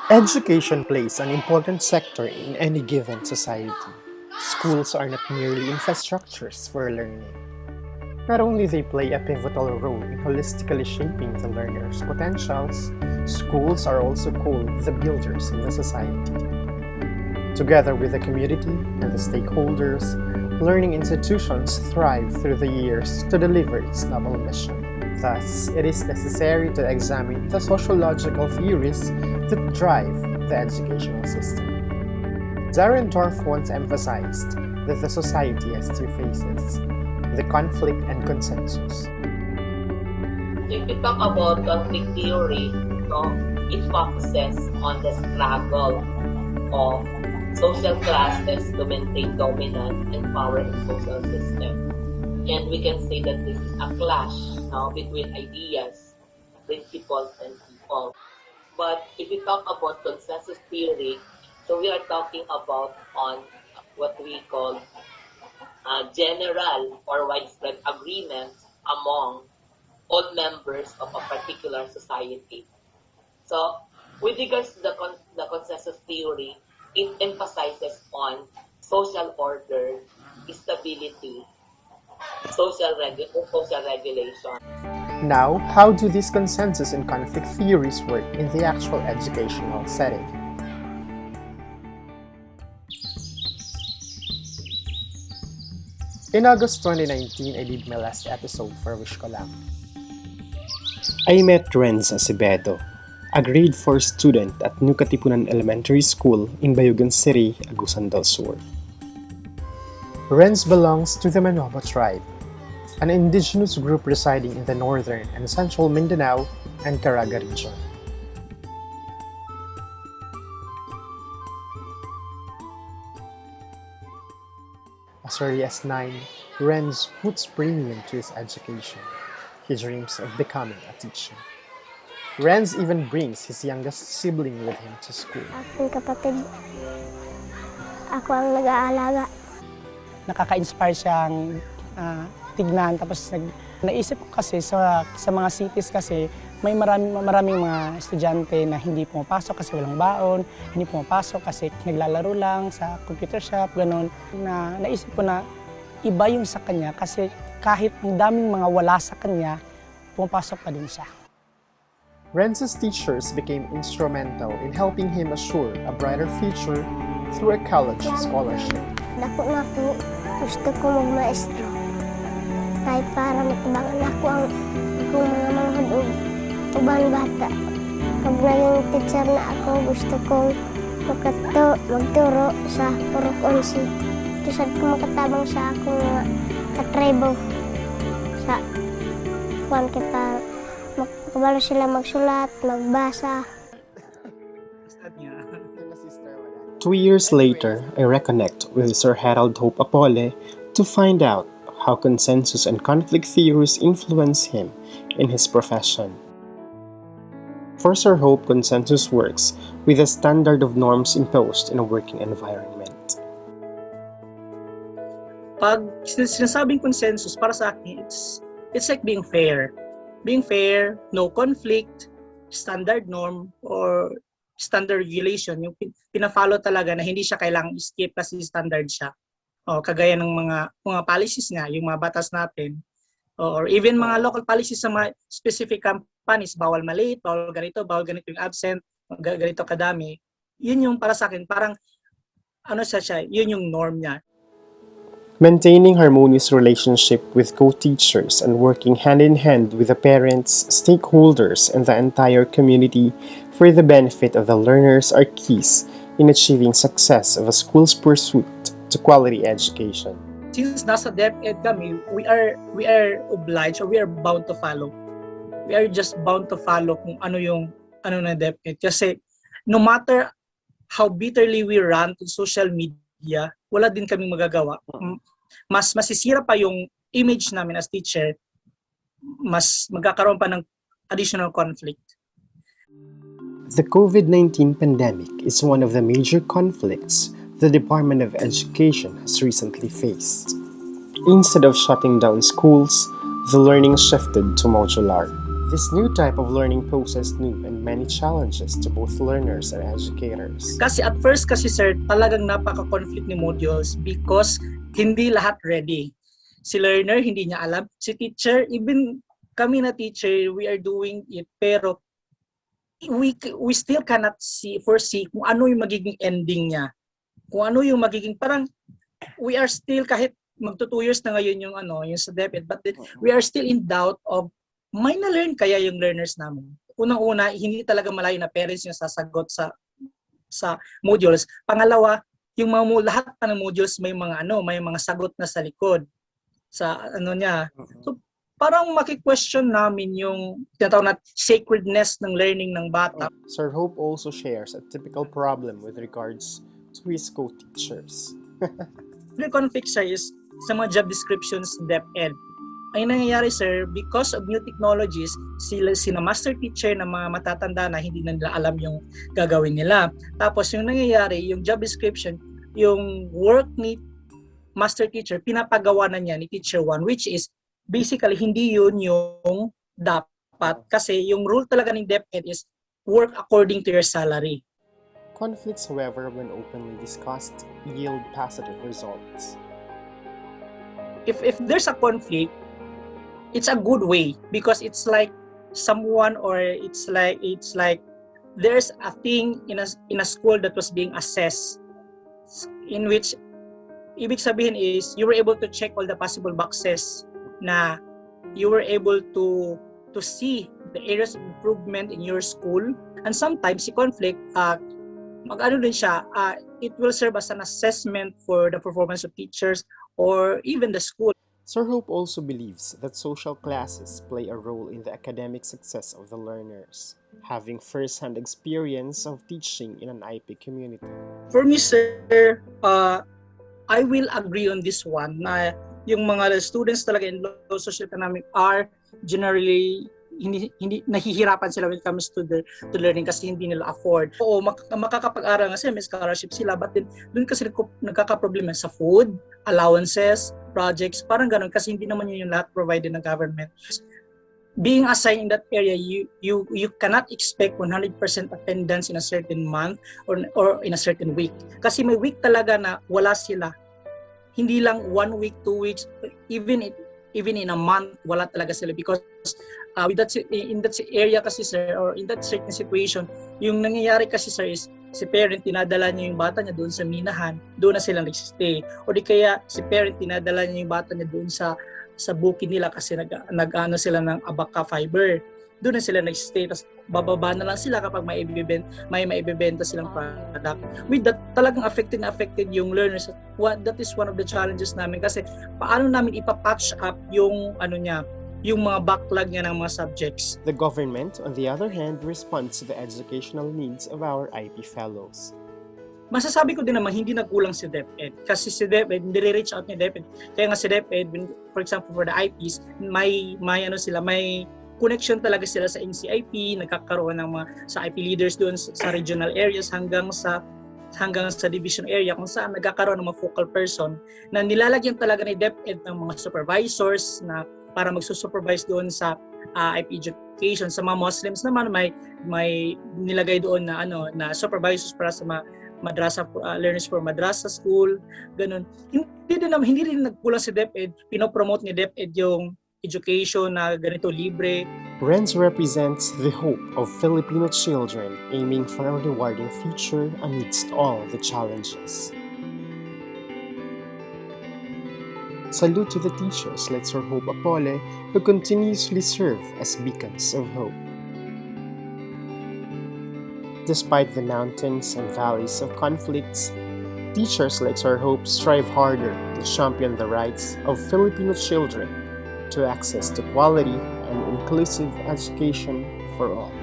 Education plays an important sector in any given society. Schools are not merely infrastructures for learning. Not only they play a pivotal role in holistically shaping the learner's potentials, schools are also called the builders of the society. Together with the community and the stakeholders, learning institutions thrive through the years to deliver its noble mission. Thus, it is necessary to examine the sociological theories that drive the educational system. Darren Dorff once emphasized that the society has two phases, the conflict and consensus. If we talk about conflict theory, it focuses on the struggle of social classes to maintain dominance and power in social system. And we can say that this is a clash between ideas, principles, and people. But if we talk about consensus theory, so we are talking about on what we call general or widespread agreement among all members of a particular society. So, with regards to the consensus theory, it emphasizes on social order, stability, social regulation. Now, how do these consensus and conflict theories work in the actual educational setting? In August 2019, I did my last episode for Wish Ko Lang. I met Renz Acevedo, a grade 4 student at New Katipunan Elementary School in Bayugan City, Agusan del Sur. Renz belongs to the Manobo tribe, an indigenous group residing in the northern and central Mindanao and Caraga region. As early as 9, Renz puts premium to his education. He dreams of becoming a teacher. Renz even brings his youngest sibling with him to school. Aking kapatid, ako ang nag-aalaga. Nakaka-inspire siyang tignan. Tapos naisip ko kasi sa mga cities kasi may maraming mga estudyante na hindi pumapasok kasi walang baon, hindi pumapasok kasi naglalaro lang sa computer shop, ganun. Naisip ko na iba yung sa kanya kasi kahit ang daming mga wala sa kanya, pumapasok pa din siya. Renz's teachers became instrumental in helping him assure a brighter future through a college scholarship. Dako na po, gusto ko magmaestro. Kahit para matabangan ako ang mga manghadog, ubang bata. Pag naging teacher na ako, gusto kong magturo sa Purok 11. Tusad ko makatabang sa akong mga katribo. Sa kuwan kita, makabalo sila magsulat, magbasa. 2 years later, I reconnect with Sir Harold Hope Apole to find out how consensus and conflict theories influence him in his profession. For Sir Hope, consensus works with a standard of norms imposed in a working environment. Pag sinasabing consensus, para sa akin, it's like being fair. Being fair, no conflict, standard norm, or standard regulation, yung pina-follow talaga na hindi siya kailangang escape kasi standard siya. O, kagaya ng mga policies nga, yung mga batas natin. Or even mga local policies sa mga specific companies, bawal malate, bawal ganito yung absent, ganito kadami. Yun yung para sa akin, parang yun yung norm niya. Maintaining harmonious relationship with co-teachers and working hand-in-hand with the parents, stakeholders, and the entire community for the benefit of the learners are keys in achieving success of a school's pursuit to quality education. Since nasa DepEd kami, we are obliged or we are bound to follow. We are just bound to follow kung ano na DepEd. Kasi no matter how bitterly we rant on social media, wala din kaming magagawa. Mas masisira pa yung image namin as teacher, mas magkakaroon pa ng additional conflict. The COVID-19 pandemic is one of the major conflicts the Department of Education has recently faced. Instead of shutting down schools, the learning shifted to modular. This new type of learning poses new and many challenges to both learners and educators. Kasi at first kasi sir, talagang napaka-conflict ni modules because hindi lahat ready. Si learner hindi niya alam, si teacher, even kami na teacher, we are doing it pero we still cannot foresee kung ano yung magiging ending niya. Kung ano yung magiging parang we are still kahit magto 2 years na ngayon yung yung sa DepEd, but we are still in doubt of may na-learn kaya yung learners namin. Unang-una, hindi talaga malayo na parents yung sasagot sa modules. Pangalawa, yung lahat pa ng modules may mga sagot na sa likod sa niya. So parang maki-question namin yung tinatawag na sacredness ng learning ng bata. Sir Hope also shares a typical problem with regards to his co-teachers. The conflict sir is sa mga job descriptions ng DepEd. Ay nangyayari sir, because of new technologies, sina master teacher na mga matatanda na hindi na nila alam yung gagawin nila. Tapos yung nangyayari, yung job description, yung work ni master teacher, pinapagawa na niya ni teacher 1, which is basically hindi yun yung dapat. Kasi yung rule talaga ng DepEd is work according to your salary. Conflicts, however, when openly discussed, yield positive results. If there's a conflict, it's a good way because it's like someone or it's like there's a thing in a school that was being assessed in which ibig sabihin is you were able to check all the possible boxes na you were able to see the areas of improvement in your school, and sometimes si conflict din siya, it will serve as an assessment for the performance of teachers or even the school. Sir Hope also believes that social classes play a role in the academic success of the learners, having first-hand experience of teaching in an IP community. For me, sir, I will agree on this one na yung mga students talaga in low socioeconomic are generally hindi nahihirapan sila when it comes to learning kasi hindi nila afford. Oo, makakapag-aral kasi may scholarship sila, but then doon kasi nagkakaproblema sa food, allowances, projects, parang ganun kasi hindi naman yun yung lahat provided ng government. Being assigned in that area, you cannot expect 100% attendance in a certain month or in a certain week. Kasi may week talaga na wala sila. Hindi lang 1 week, 2 weeks, even in a month, wala talaga sila because in that area kasi sir, or in that certain situation, yung nangyayari kasi sir is si parent tinadala niya yung bata niya doon sa minahan, doon na sila nag-stay. O di kaya si parent tinadala niya yung bata niya doon sa bukid nila kasi nag-ano sila ng abaca fiber. Doon na sila nag-stay, tapos bababa na lang sila kapag may maibebenta silang product. With that, talagang affected yung learners. That is one of the challenges namin kasi paano namin ipapatch up yung yung mga backlog niya ng mga subjects. The government, on the other hand, responds to the educational needs of our IP fellows. Masasabi ko din naman hindi nagkulang si DepEd kasi si DepEd nire-reach out ni DepEd. Kaya nga si DepEd, for example for the IPs, may connection talaga sila sa NCIP, nagkakaroon ng mga sa IP leaders doon sa regional areas hanggang sa division area kung saan nagkakaroon ng mga focal person na nilalagyan talaga ni DepEd ng mga supervisors na para magsusupervise doon sa IP education. Sa mga Muslims naman may nilagay doon na supervisors para sa mga madrasa learners for madrasa school, ganun. Hindi rin nagkulang si DepEd, pinopromote ni DepEd yung education na ganito libre. RENS represents the hope of Filipino children aiming for a rewarding future amidst all the challenges. Salute to the teachers like Sir Hope Apole who continuously serve as beacons of hope. Despite the mountains and valleys of conflicts, teachers like Sir Hope strive harder to champion the rights of Filipino children to access to quality and inclusive education for all.